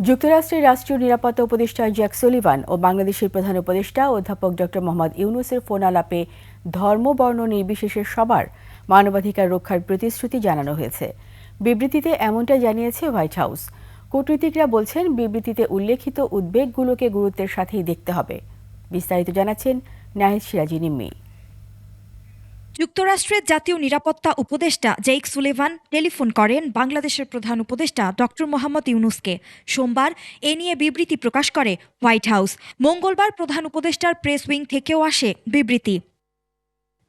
যুক্তরাষ্ট্রের রাষ্ট্রীয় নিরাপত্তা উপদেষ্টা জ্যাক সুলিভান ও বাংলাদেশের প্রধান উপদেষ্টা অধ্যাপক ডক্টর মোহাম্মদ ইউনূসের ফোন আলাপে ধর্ম বর্ণ নির্বিশেষে সবার মানবাধিকার রক্ষার প্রতিশ্রুতি জানানো হয়েছে। বিবৃতিতে এমনটা জানিয়েছে হোয়াইট হাউস। কূটনীতিকরা বলছেন, বিবৃতিতে উল্লেখিত উদ্বেগগুলোকে গুরুত্বের সাথেই দেখতে হবে। বিস্তারিত জানাচ্ছেন নাহিদ সিরাজি নিম্মি। যুক্তরাষ্ট্রের জাতীয় নিরাপত্তা উপদেষ্টা জেইক সুলিভান টেলিফোন করেন বাংলাদেশের প্রধান উপদেষ্টা ডক্টর মোহাম্মদ ইউনূসকে। সোমবার এ নিয়ে বিবৃতি প্রকাশ করে হোয়াইট হাউস। মঙ্গলবার প্রধান উপদেষ্টার প্রেস উইং থেকেও আসে বিবৃতি।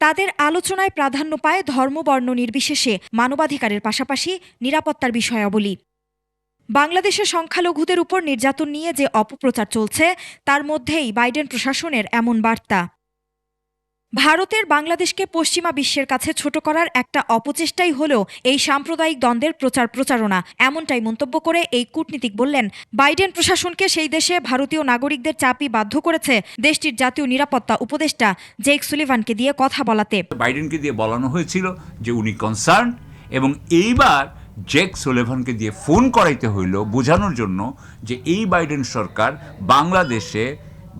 তাদের আলোচনায় প্রাধান্য পায় ধর্ম বর্ণ নির্বিশেষে মানবাধিকারের পাশাপাশি নিরাপত্তার বিষয়াবলী। বাংলাদেশের সংখ্যালঘুদের উপর নির্যাতন নিয়ে যে অপপ্রচার চলছে, তার মধ্যেই বাইডেন প্রশাসনের এমন বার্তা। ভারতের বাংলাদেশকে পশ্চিমা বিশ্বের কাছে ছোট করার একটা অপচেষ্টাই হলো এই সাম্প্রদায়িক দ্বন্দ্বের প্রচারণা। এমনটাই মন্তব্য করে এই কূটনীতিক বললেন, বাইডেন প্রশাসনকে সেই দেশে ভারতীয় নাগরিকদের চাপই বাধ্য করেছে দেশটির জাতীয় নিরাপত্তা উপদেষ্টা জেইক সুলিভানকে দিয়ে কথা বলাতে। বাইডেনকে দিয়ে বলানো হয়েছিল যে উনি কনসার্ন, এবং এইবার জেক সুলিভানকে দিয়ে ফোন করাইতে হইল বোঝানোর জন্য যে এই বাইডেন সরকার বাংলাদেশে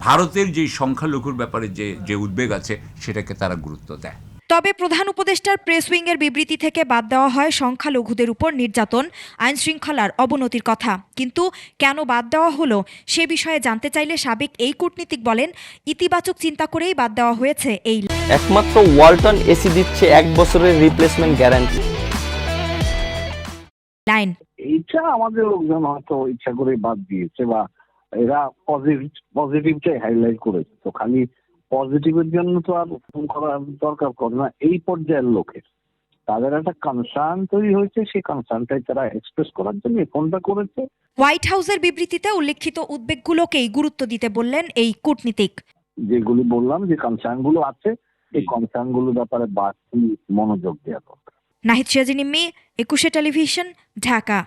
ভারতের যে সংখ্যালঘুর ব্যাপারে যে উদ্বেগ আছে সেটাকে তারা গুরুত্ব দেয়। তবে প্রধান উপদেষ্টার প্রেস উইংয়ের বিবৃতি থেকে বাদ দেওয়া হয় সংখ্যালঘুদের উপর নির্যাতন, আইন শৃঙ্খলার অবনতির কথা। কিন্তু কেন বাদ দেওয়া হলো সে বিষয়ে জানতে চাইলে সাবেক এই কূটনীতিক বলেন, ইতিবাচক চিন্তা করেই বাদ দেওয়া হয়েছে এই। একমাত্র ওয়ালটন এসি দিচ্ছে 1 বছরের রিপ্লেসমেন্ট গ্যারান্টি। লাইন এইটা আমাদের লোকজন হয়তো ইচ্ছা করে বাদ দিয়েছে, বা এরা পজিটিভটাই হাইলাইট করেছে। তো খালি পজিটিভের জন্য তো আর ফোন করার দরকার করে না। এই পর্যায়ের লোকের তাদের একটা কনসার্ন তৈরি হয়েছে, সেই কনসার্নটাই তারা এক্সপ্রেস করার জন্য ফোনটা করেছে। হোয়াইট হাউসের বিবৃতিতে উল্লেখিত উদ্বেগগুলোকেই গুরুত্ব দিতে বললেন এই কূটনীতিক। যেগুলি বললাম যে কনসার্ন গুলো আছে, এই কনসার্ন গুলোর ব্যাপারে বাড়তি মনোযোগ দেওয়া দরকার। নাহিদ সিরাজি নিম্মি, 21 টেলিভিশন, ঢাকা।